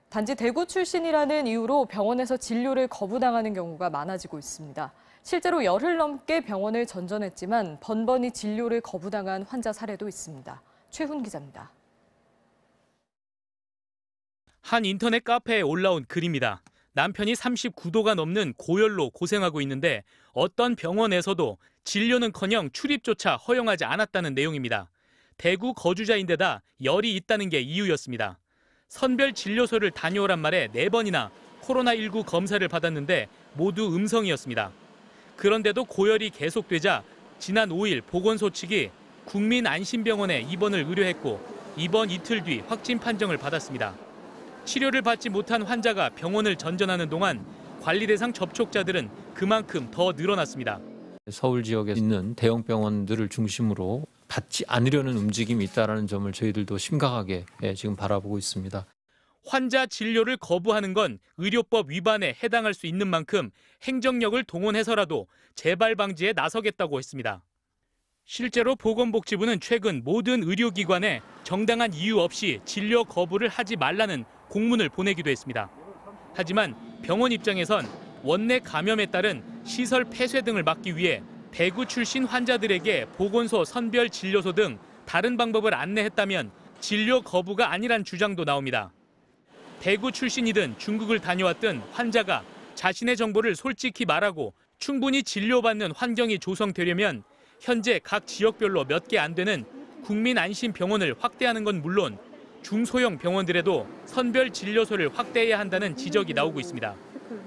단지 대구 출신이라는 이유로 병원에서 진료를 거부당하는 경우가 많아지고 있습니다. 실제로 열흘 넘게 병원을 전전했지만 번번이 진료를 거부당한 환자 사례도 있습니다. 최훈 기자입니다. 한 인터넷 카페에 올라온 글입니다. 남편이 39도가 넘는 고열로 고생하고 있는데 어떤 병원에서도 진료는커녕 출입조차 허용하지 않았다는 내용입니다. 대구 거주자인데다 열이 있다는 게 이유였습니다. 선별 진료소를 다녀오란 말에 4번이나 코로나19 검사를 받았는데 모두 음성이었습니다. 그런데도 고열이 계속되자 지난 5일 보건소 측이 국민안심병원에 입원을 의뢰했고 입원 이틀 뒤 확진 판정을 받았습니다. 치료를 받지 못한 환자가 병원을 전전하는 동안 관리 대상 접촉자들은 그만큼 더 늘어났습니다. 서울 지역에 있는 대형 병원들을 중심으로 받지 않으려는 움직임이 있다는 점을 저희들도 심각하게 지금 바라보고 있습니다. 환자 진료를 거부하는 건 의료법 위반에 해당할 수 있는 만큼 행정력을 동원해서라도 재발 방지에 나서겠다고 했습니다. 실제로 보건복지부는 최근 모든 의료기관에 정당한 이유 없이 진료 거부를 하지 말라는 공문을 보내기도 했습니다. 하지만 병원 입장에선 원내 감염에 따른 시설 폐쇄 등을 막기 위해 대구 출신 환자들에게 보건소 선별 진료소 등 다른 방법을 안내했다면 진료 거부가 아니란 주장도 나옵니다. 대구 출신이든 중국을 다녀왔든 환자가 자신의 정보를 솔직히 말하고 충분히 진료받는 환경이 조성되려면 현재 각 지역별로 몇 개 안 되는 국민안심병원을 확대하는 건 물론 중소형 병원들에도 선별 진료소를 확대해야 한다는 지적이 나오고 있습니다.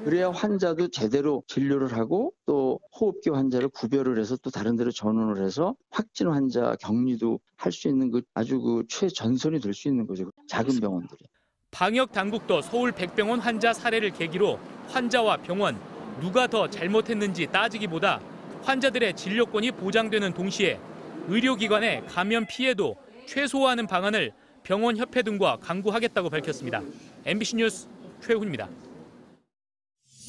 그래야 환자도 제대로 진료를 하고 또 호흡기 환자를 구별을 해서 또 다른 데로 전원을 해서 확진 환자 격리도 할 수 있는 아주 최전선이 될 수 있는 거죠. 작은 병원들이. 방역 당국도 서울 백병원 환자 사례를 계기로 환자와 병원 누가 더 잘못했는지 따지기보다 환자들의 진료권이 보장되는 동시에 의료기관의 감염 피해도 최소화하는 방안을 병원협회 등과 강구하겠다고 밝혔습니다. MBC 뉴스 최훈입니다.